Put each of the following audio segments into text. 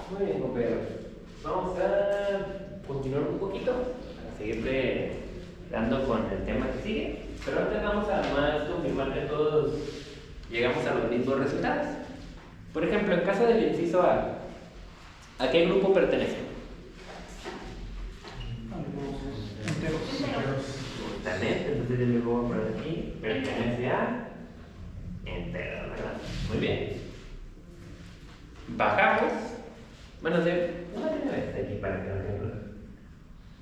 Muy bien, compañeros. Vamos a continuar un poquito para seguirle dando con el tema que sigue. Pero antes vamos a más confirmar que todos llegamos a los mismos resultados. Por ejemplo, en caso del inciso ¿a qué grupo pertenece? Justamente, entonces yo le voy a poner aquí, pertenece a entero, ¿verdad? Muy bien. Bajamos. Bueno, aquí para que no tengan.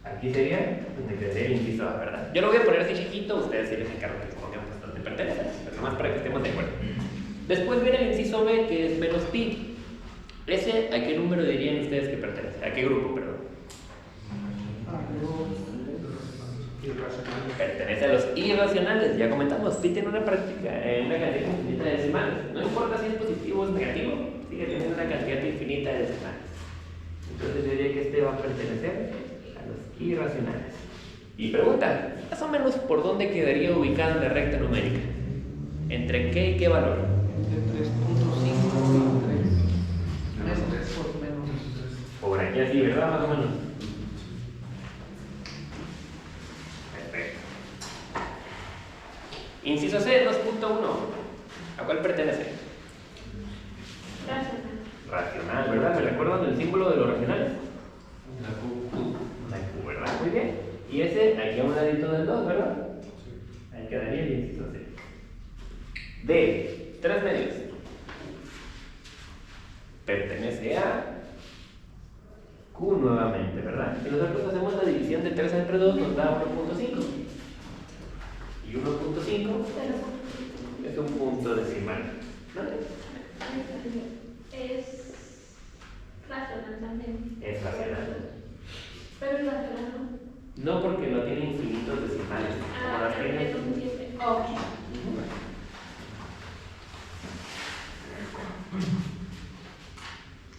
Aquí sería donde quedaría el inciso A, ¿verdad? Yo lo voy a poner así chiquito, ustedes sí les encargo que pongan bastante pertenece, pero nomás para que estemos de acuerdo. Después viene el inciso B, que es menos pi. ¿Ese a qué número dirían ustedes que pertenece? ¿A qué grupo, perdón? Pertenece a los irracionales. Ya comentamos, pi tiene una cantidad infinita de decimales. No importa si es positivo o es negativo, sigue teniendo una cantidad infinita de decimales. Entonces yo diría que este va a pertenecer a los irracionales. Y pregunta, más o menos por dónde quedaría ubicado en la recta numérica. ¿Entre qué y qué valor? Entre 3.5 y 3. Menos por menos. Por aquí así, ¿verdad? Más o menos. Perfecto. Inciso C, 2.1. ¿A cuál pertenece? Racional, ¿verdad? ¿Me recuerdan del símbolo de los racionales? La Q, ¿verdad? Muy bien. Y ese, aquí a un ladito del 2, ¿verdad? Ahí quedaría el inciso C. D, 3 medios. Pertenece a Q nuevamente, ¿verdad? Si nosotros hacemos la división de 3 entre 2, nos da 1.5. Y 1.5 es un punto decimal. ¿Vale? Es racional también. Es racional. Pero es racional, ¿no? No, porque no tiene infinitos decimales. Como las pero tiene. es un siete. Ok.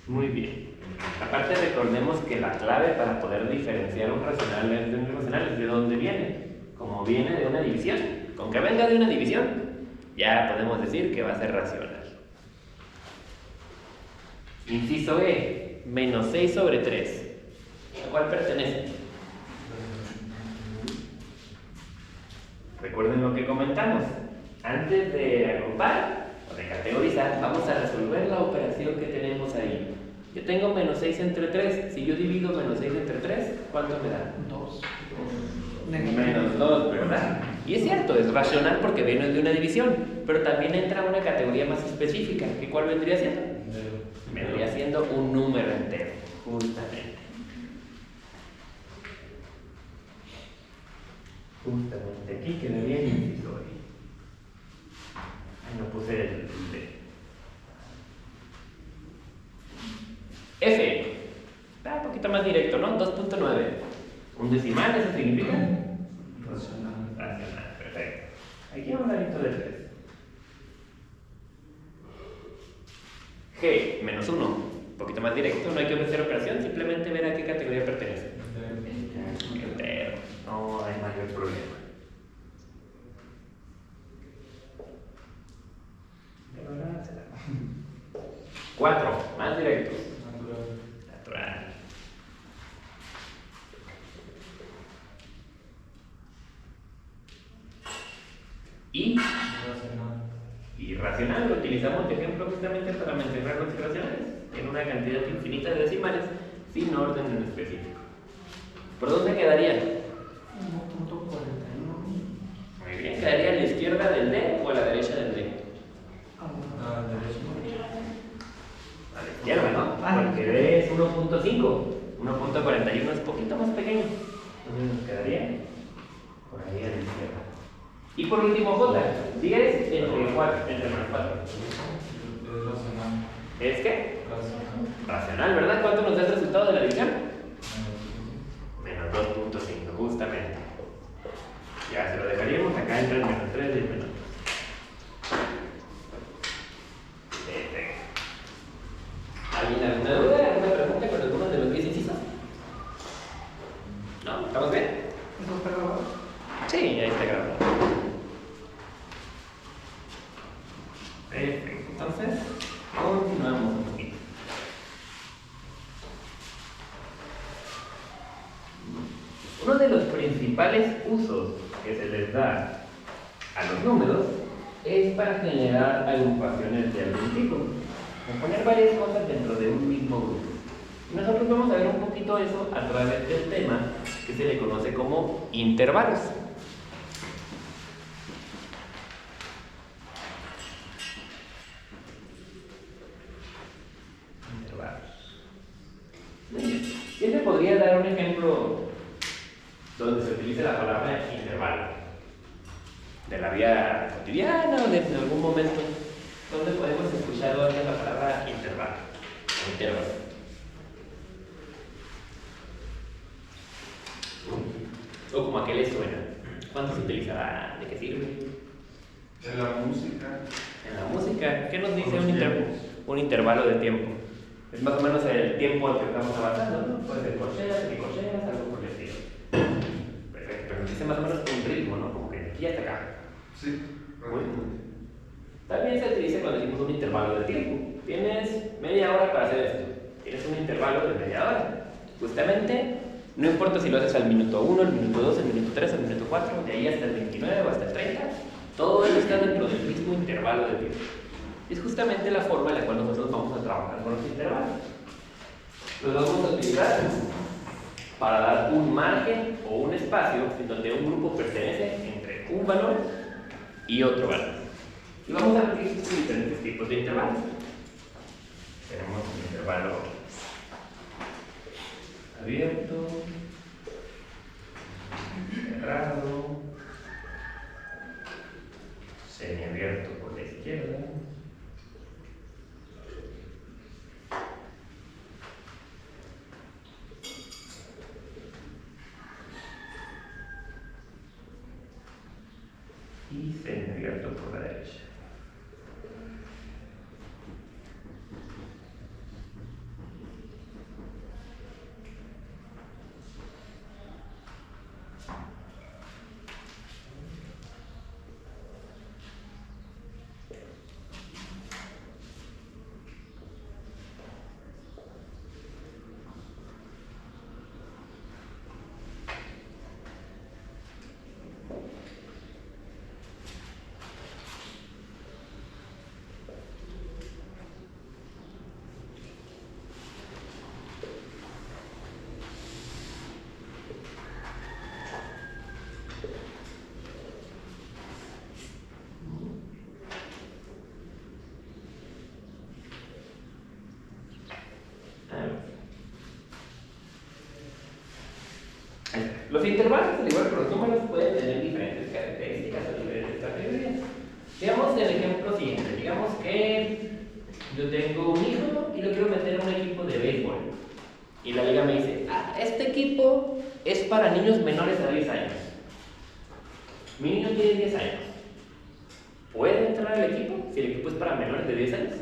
Muy bien. Aparte recordemos que la clave para poder diferenciar un racional de un irracional es de dónde viene. Como viene de una división. Con que venga de una división, ya podemos decir que va a ser racional. Inciso E, menos 6 sobre 3. ¿A cuál pertenece? Recuerden lo que comentamos. Antes de agrupar o de categorizar, vamos a resolver la operación que tenemos ahí. Yo tengo menos 6 entre 3. Si yo divido menos 6 entre 3, ¿cuánto me da? 2. Menos 2, ¿verdad? Y es cierto, es racional porque viene de una división, pero también entra una categoría más específica. ¿Que cuál vendría siendo? Vendría siendo un número entero, justamente. Justamente aquí quedaría el inciso E. Ahí no puse el D. F. Está un poquito más directo, ¿no? 2.9. ¿Un decimal eso significa? Racional. Racional, perfecto. Aquí un ladito de 3. G, menos 1. Un poquito más directo, no hay que hacer operación, simplemente ver a qué categoría pertenece. Entero. No hay mayor problema. 4, más directo. Natural. Y irracional, lo utilizamos de ejemplo justamente para mencionar los irracionales. Tiene una cantidad infinita de decimales sin orden en específico. ¿Por dónde quedarían? 1.41. Muy bien, ¿quedaría a la izquierda del D o a la derecha del D? A la derecha. A la izquierda, ¿no? Porque D es 1.5. 1.41 es poquito más pequeño. Entonces nos quedaría por ahí a la izquierda. Y por último, J. 10 entre 4, entre menos 4. Es racional. ¿Es qué? Racional. Racional, ¿verdad? ¿Cuánto nos da el resultado de la división? Menos 2.5, justamente. Ya se lo dejaríamos. Acá entra el menos 3 y el menos 2. Perfecto. ¿Alguien alguna duda? ¿Alguna pregunta con alguno de los 10 incisos? ¿No? ¿Estamos bien? ¿Eso está grabado? Sí, ahí está grabado. Perfecto. Entonces, continuamos un poquito. principales usos que se les da a los números es para generar agrupaciones de algún tipo, o poner varias cosas dentro de un mismo grupo. Y nosotros vamos a ver un poquito eso a través del tema que se le conoce como intervalos. ¿Quién me podría dar un ejemplo donde se utilice la palabra intervalo? ¿De la vida cotidiana o de algún momento? ¿Dónde podemos escuchar la palabra intervalo? O intervalo. O como a qué le suena. ¿Cuándo se utilizará? ¿De qué sirve? En la música. En la música. ¿Qué nos dice un intervalo de tiempo? Es más o menos el tiempo al que estamos avanzando, ¿no? Puede ser corcheas, semicorcheas, algo por el estilo. Perfecto, pero nos dice más o menos un ritmo, ¿no? Como que de aquí hasta acá. Sí. Muy bien. También se utiliza cuando decimos un intervalo de tiempo. Tienes media hora para hacer esto. Tienes un intervalo de media hora. Justamente, no importa si lo haces al minuto 1, al minuto 2, al minuto 3, al minuto 4, de ahí hasta el 29 o hasta el 30, todo eso está dentro del mismo intervalo de tiempo. Es justamente la forma en la cual nosotros vamos a trabajar con los intervalos. Los vamos a utilizar para dar un margen o un espacio en donde un grupo pertenece entre un valor y otro valor. Y vamos a ver diferentes tipos de intervalos. Tenemos un intervalo abierto, cerrado, semiabierto por la izquierda, y semiabierto por la derecha. Los intervalos, al igual que los números, pueden tener diferentes características o diferentes categorías. Veamos el ejemplo siguiente. Digamos que yo tengo un hijo y lo quiero meter en un equipo de béisbol. Y la liga me dice, este equipo es para niños menores a 10 años. Mi niño tiene 10 años. ¿Puede entrar al equipo si el equipo es para menores de 10 años?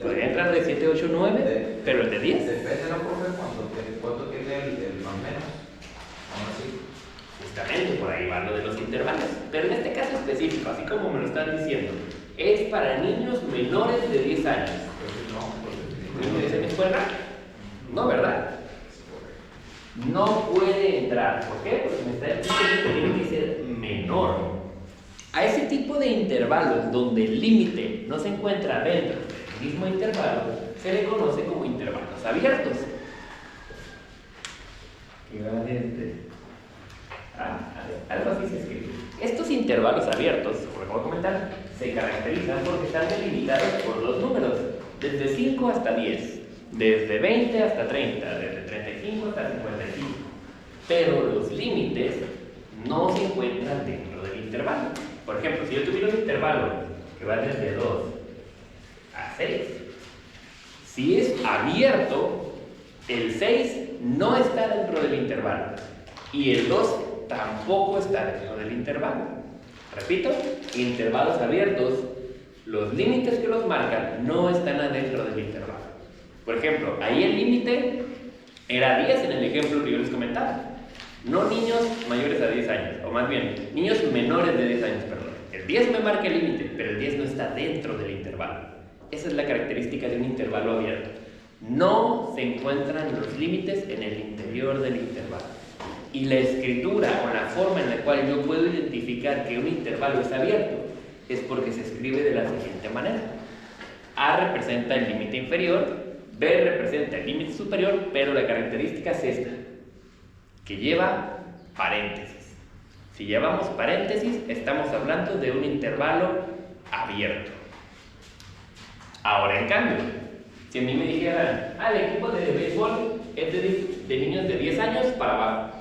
Podría entrar de 7, 8, 9, pero el de 10. Depende, ¿no, profe? ¿Cuánto tiene el más o menos? Aún así. Justamente por ahí va lo de los intervalos. Pero en este caso específico, así como me lo están diciendo, es para niños menores de 10 años. ¿No dice que puede entrar? No, ¿verdad? No puede entrar. ¿Por qué? Porque me está diciendo que tiene que ser menor. A ese tipo de intervalos donde el límite no se encuentra dentro del mismo intervalo, se le conoce como intervalos abiertos. ¿Qué va desde? Algo así se escribe. Estos intervalos abiertos, como acabo de comentar, se caracterizan porque están delimitados por los números, desde 5 hasta 10, desde 20 hasta 30, desde 35 hasta 55. Pero los límites no se encuentran dentro del intervalo. Por ejemplo, si yo tuviera un intervalo que va desde 2 a 6, si es abierto, el 6 no está dentro del intervalo y el 2 tampoco está dentro del intervalo. Repito, intervalos abiertos, los límites que los marcan no están adentro del intervalo. Por ejemplo, ahí el límite era 10 en el ejemplo que yo les comentaba. No niños mayores a 10 años, o más bien, niños menores de 10 años, perdón. El 10 me marca el límite, pero el 10 no está dentro del intervalo. Esa es la característica de un intervalo abierto. no se encuentran los límites en el interior del intervalo. Y la escritura o la forma en la cual yo puedo identificar que un intervalo es abierto es porque se escribe de la siguiente manera. A representa el límite inferior, B representa el límite superior, pero la característica es esta, que lleva paréntesis. Si llevamos paréntesis, estamos hablando de un intervalo abierto. Ahora, en cambio, si a mí me dijeran, el equipo de béisbol es de niños de 10 años para abajo.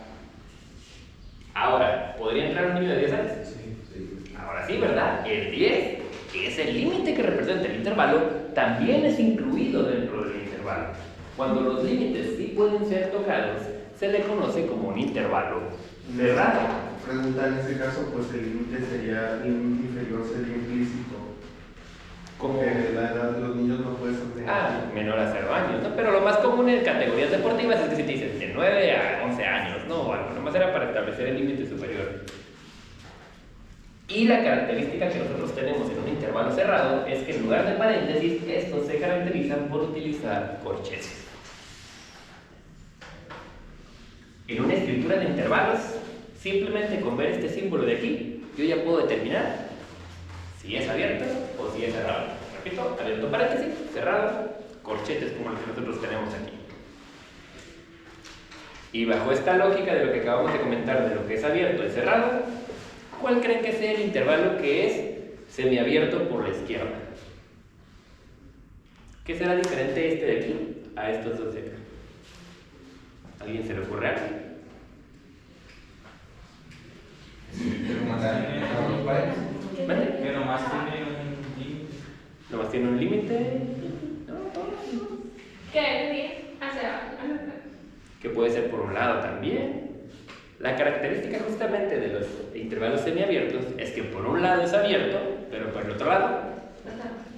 Ahora, ¿podría entrar un niño de 10 años? Sí. Ahora sí, ¿verdad? El 10, que es el límite que representa el intervalo, también es incluido dentro del intervalo. Cuando los límites sí pueden ser tocados, se le conoce como un intervalo cerrado. Pregunta, en ese caso, pues el límite límite inferior sería implícito. Como que la edad de los niños no puede ser menor a 0 años, ¿no? Pero lo más común en categorías deportivas es que si te dicen de 9 a 11 años, ¿no? O algo, nomás era para establecer el límite superior. Y la característica que nosotros tenemos en un intervalo cerrado es que en lugar de paréntesis, estos se caracterizan por utilizar corchetes. En una escritura de intervalos, simplemente con ver este símbolo de aquí, yo ya puedo determinar si es abierto o si es cerrado. Repito, abierto paréntesis, cerrado, corchetes como los que nosotros tenemos aquí. Y bajo esta lógica de lo que acabamos de comentar, de lo que es abierto y cerrado, ¿cuál creen que sea el intervalo que es semiabierto por la izquierda? ¿Qué será diferente este de aquí a estos dos de acá? ¿Alguien se le ocurre algo? ¿Vale? Que nomás tiene un límite. ¿Nomás tiene un límite? No. ¿Qué? 10 hacia Que puede ser por un lado también. La característica justamente de los intervalos semiabiertos es que por un lado es abierto, pero por el otro lado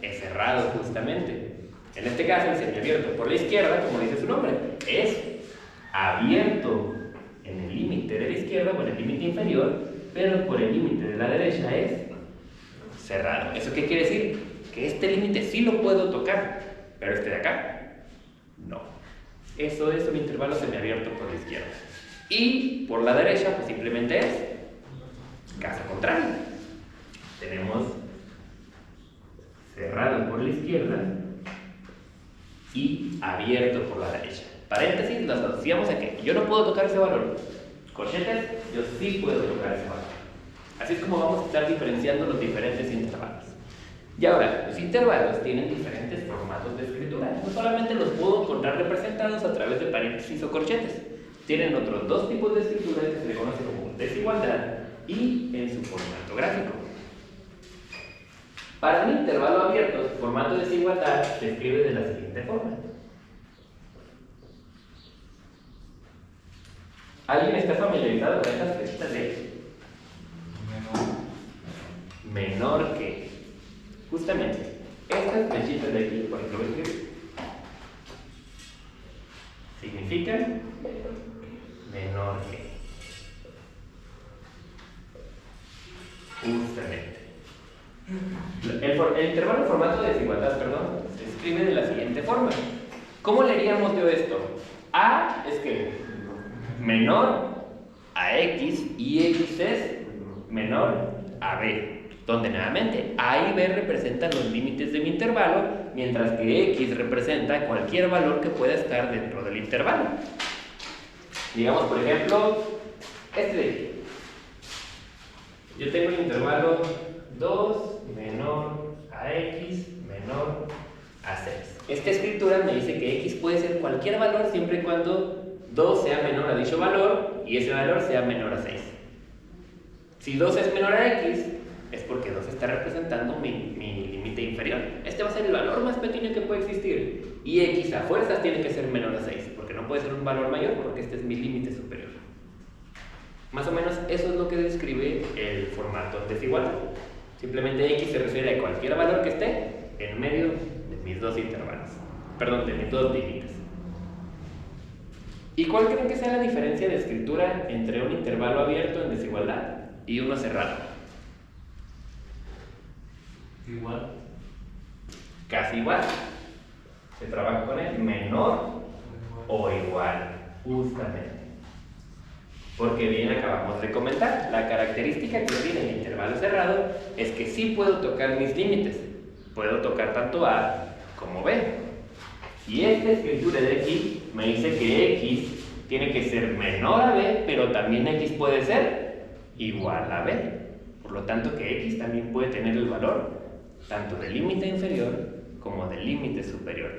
es cerrado justamente. En este caso el semiabierto por la izquierda, como dice su nombre, es abierto en el límite de la izquierda o en el límite inferior, pero por el límite de la derecha es cerrado. ¿Eso qué quiere decir? Que este límite sí lo puedo tocar, pero este de acá no. Eso es un intervalo semiabierto por la izquierda. Y por la derecha, pues simplemente es caso contrario. Tenemos cerrado por la izquierda y abierto por la derecha. Paréntesis, nos asociamos a que yo no puedo tocar ese valor. Corchetes, yo sí puedo tocar ese valor. Así es como vamos a estar diferenciando los diferentes intervalos. Y ahora, los intervalos tienen diferentes formatos de escritura. No solamente los puedo encontrar representados a través de paréntesis o corchetes. Tienen otros dos tipos de escritura que se le conoce como desigualdad y en su formato gráfico. Para un intervalo abierto, su formato desigualdad se escribe de la siguiente forma. ¿Alguien está familiarizado con estas flechitas de menor que? Justamente, estas flechitas de aquí, por ejemplo, significan menor que. Justamente. El intervalo en formato de desigualdad, se escribe de la siguiente forma. ¿Cómo leeríamos yo esto? A es que menor a X y X es menor a B, donde nuevamente A y B representan los límites de mi intervalo, mientras que X representa cualquier valor que pueda estar dentro del intervalo. Digamos, por ejemplo, este de aquí. Yo tengo el intervalo 2 menor a X menor a 6. Esta escritura me dice que X puede ser cualquier valor siempre y cuando 2 sea menor a dicho valor y ese valor sea menor a 6. Si 2 es menor a X, es porque 2 está representando mi límite inferior. Este va a ser el valor más pequeño que puede existir. Y X a fuerzas tiene que ser menor a 6, porque no puede ser un valor mayor, porque este es mi límite superior. Más o menos eso es lo que describe el formato desigual. Simplemente X se refiere a cualquier valor que esté en medio de mis dos intervalos. Perdón, de mis dos límites. ¿Y cuál creen que sea la diferencia de escritura entre un intervalo abierto en desigualdad y uno cerrado? Igual. Casi igual. Se trabaja con el menor o igual, justamente. Porque bien acabamos de comentar, la característica que tiene el intervalo cerrado es que sí puedo tocar mis límites. Puedo tocar tanto A como B. Y esta escritura de aquí me dice que X tiene que ser menor a B, pero también X puede ser igual a B. Por lo tanto que X también puede tener el valor tanto del límite inferior como del límite superior.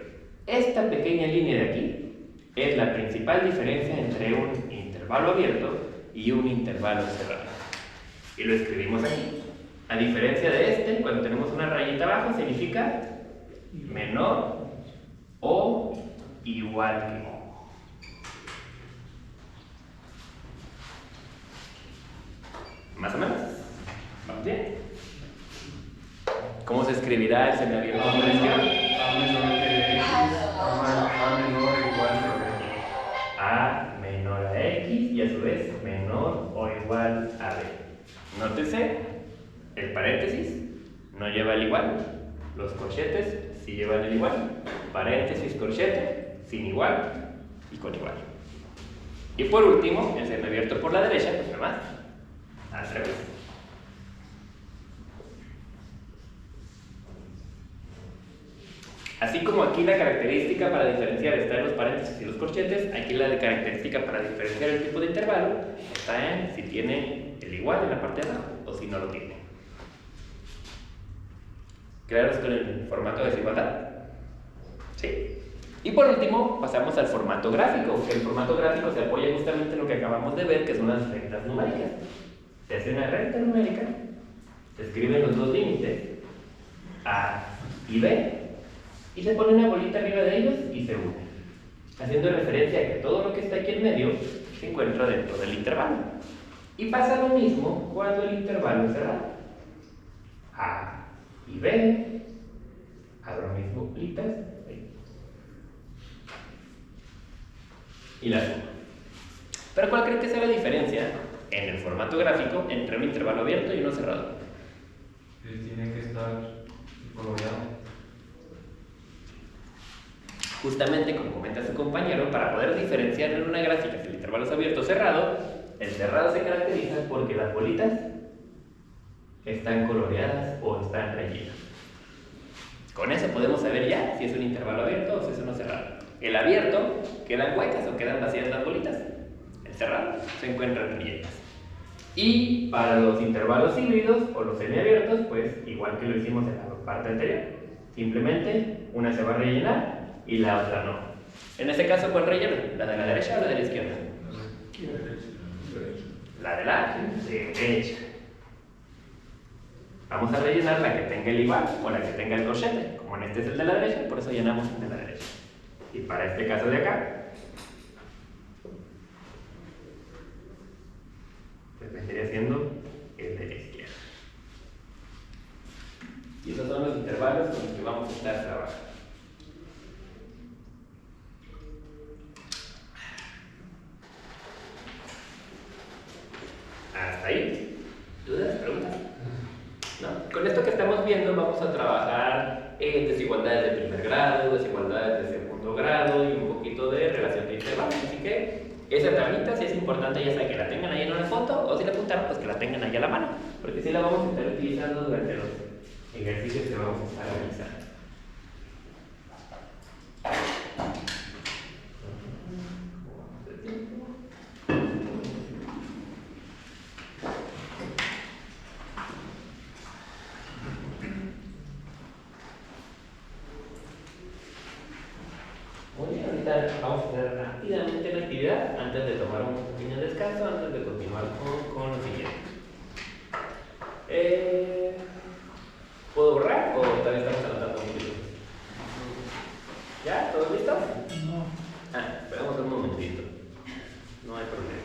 Esta pequeña línea de aquí es la principal diferencia entre un intervalo abierto y un intervalo cerrado. Y lo escribimos aquí. A diferencia de este, cuando tenemos una rayita abajo, significa menor o igual que. ¿Más o menos? ¿Vamos bien? ¿Cómo se escribirá el semiabierto por la izquierda? A menor que X, A menor o igual que B. A menor a X y a su vez menor o igual a B. Nótese, el paréntesis no lleva el igual, los corchetes sí llevan el igual, paréntesis, corchete, sin igual y con igual. Y por último, el semiabierto por la derecha, pues nada más, al revés. Así como aquí la característica para diferenciar está en los paréntesis y los corchetes, aquí la característica para diferenciar el tipo de intervalo está en si tiene el igual en la parte de abajo o si no lo tiene. ¿Claros con el formato de desigualdad? Sí. Y por último, pasamos al formato gráfico, que el formato gráfico se apoya justamente en lo que acabamos de ver, que son las rectas numéricas. Se hace una recta numérica, se escriben los dos límites, A y B, y se pone una bolita arriba de ellos y se une, haciendo referencia a que todo lo que está aquí en medio se encuentra dentro del intervalo. Y pasa lo mismo cuando el intervalo es cerrado. A y B, abro mis bolitas y las uno. Pero ¿cuál creen que sea la diferencia en el formato gráfico entre un intervalo abierto y uno cerrado? Tiene que estar coloreado. Justamente, como comenta su compañero, para poder diferenciar en una gráfica si el intervalo es abierto o cerrado, el cerrado se caracteriza porque las bolitas están coloreadas o están rellenas. Con eso podemos saber ya si es un intervalo abierto o si es uno cerrado. El abierto quedan huecas o quedan vacías las bolitas. El cerrado se encuentran rellenas. Y para los intervalos híbridos o los semiabiertos, pues igual que lo hicimos en la parte anterior, simplemente una se va a rellenar y la otra no. En este caso, ¿cuál relleno? ¿La de la derecha o la de la izquierda? La de la derecha. Vamos a rellenar la que tenga el igual o la que tenga el corchete. Como en este es el de la derecha, por eso llenamos el de la derecha. Y para este caso de acá, pues vendría siendo el de la izquierda. Y esos son los intervalos con los que vamos a estar trabajando. ¿Hasta ahí? ¿Dudas? ¿Preguntas? ¿No? Con esto que estamos viendo vamos a trabajar en desigualdades de primer grado, desigualdades de segundo grado y un poquito de relación de intervalos. Así que esa tablita, si es importante, ya sea que la tengan ahí en una foto o si la apuntaron, pues que la tengan ahí a la mano, porque si la vamos a estar utilizando durante los ejercicios que vamos a estar realizando. Muy bien, ahorita vamos a hacer rápidamente la actividad antes de tomar un pequeño descanso, antes de continuar con lo siguiente. ¿Puedo borrar o todavía estamos anotando un poquito? ¿Ya? ¿Todos listos? No. Esperamos un momentito. No hay problema.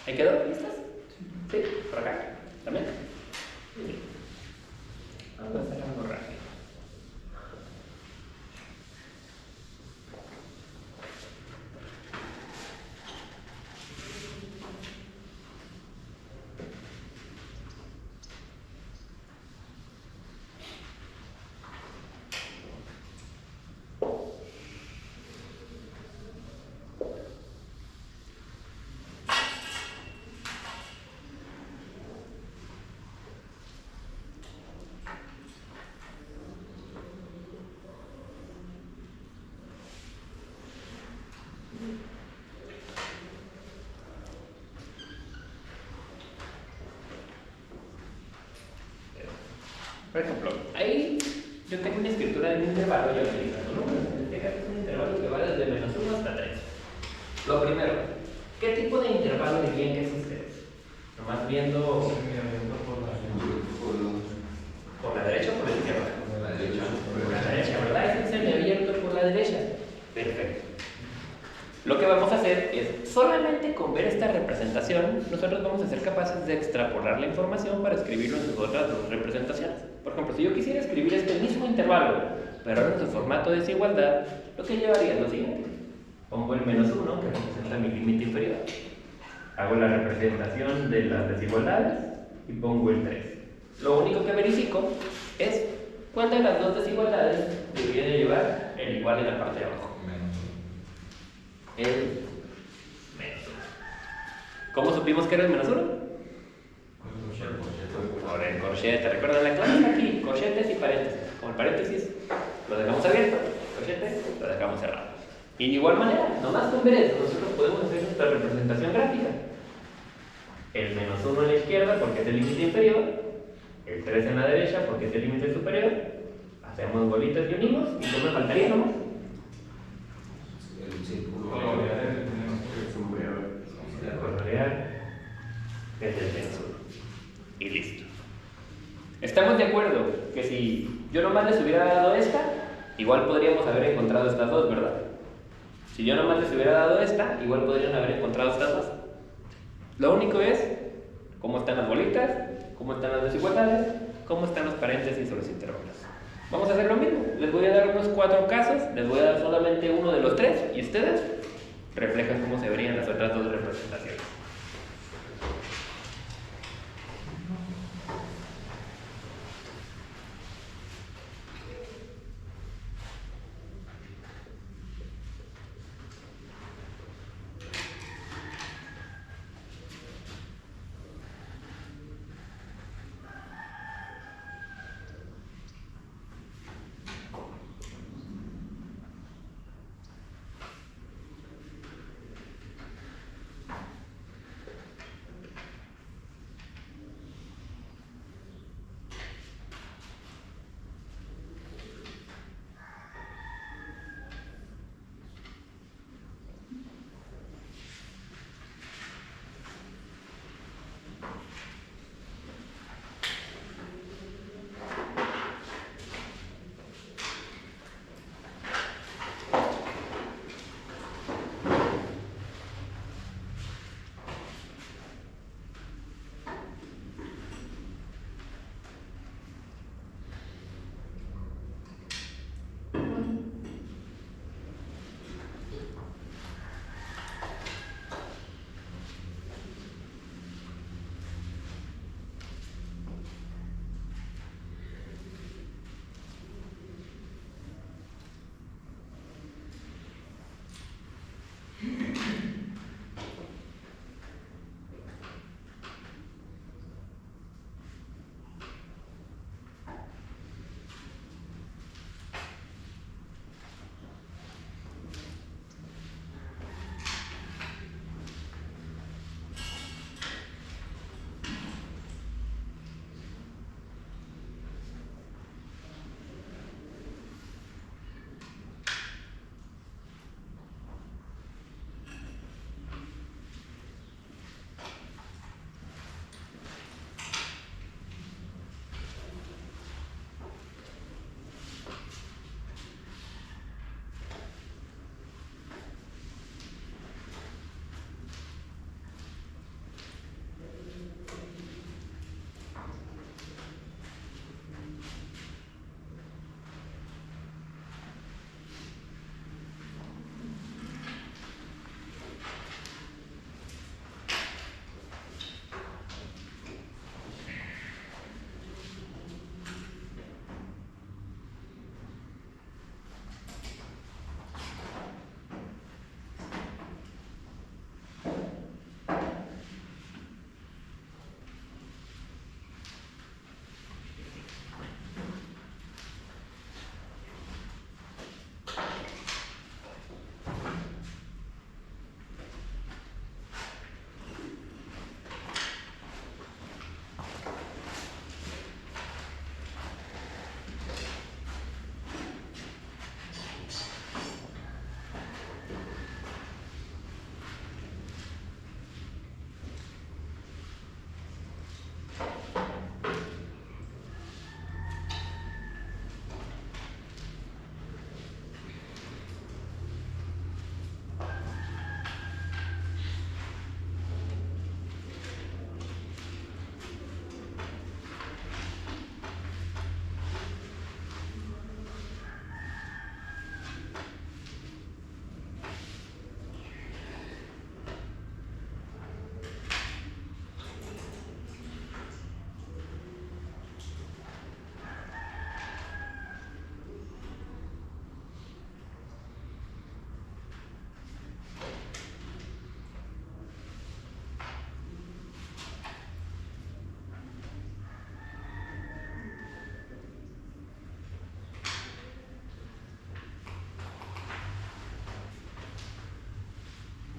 ¿Ahí quedó? ¿Listos? Sí, por acá. ¿También? Sí. Vamos a hacer algo rápido. Por ejemplo, ahí yo tengo una escritura de un intervalo yo utilizando números. En este caso es un intervalo que va desde -1 hasta 3. Lo primero, ¿qué tipo de intervalo dirían que es ustedes? Nomás viendo por la derecha o por la izquierda. Por la derecha. Por la derecha, ¿verdad? Es un semiabierto por la derecha. Perfecto. Lo que vamos a hacer es, solamente con ver esta representación, nosotros vamos a ser capaces de extrapolar la información para escribirlo en sus otras dos representaciones. Por ejemplo, si yo quisiera escribir este mismo intervalo, pero ahora en su formato de desigualdad, lo que llevaría es lo siguiente. Pongo el -1, que representa mi límite inferior. Hago la representación de las desigualdades y pongo el 3. Lo único que verifico es cuál de las dos desigualdades debería de llevar el igual en la parte de abajo. El -1. ¿Cómo supimos que era el -1? Por el corchete. ¿Recuerdan la clase? Aquí, corchetes y paréntesis. Como el paréntesis lo dejamos abierto, el corchete lo dejamos cerrado. Y de igual manera, nomás con ver eso, nosotros podemos hacer nuestra representación gráfica. El -1 en la izquierda porque es el límite inferior, el 3 en la derecha porque es el límite superior. Hacemos bolitas y unimos. ¿Y qué me faltaría nomás? El círculo. Colorear es el -1. Y listo. ¿Estamos de acuerdo que si yo nomás les hubiera dado esta, igual podríamos haber encontrado estas dos, ¿verdad? Si yo nomás les hubiera dado esta, igual podrían haber encontrado estas dos. Lo único es cómo están las bolitas, cómo están las desigualdades, cómo están los paréntesis o los intervalos. Vamos a hacer lo mismo. Les voy a dar unos 4 casos, les voy a dar solamente uno de los 3 y ustedes reflejan cómo se verían las otras dos representaciones.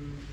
Mm.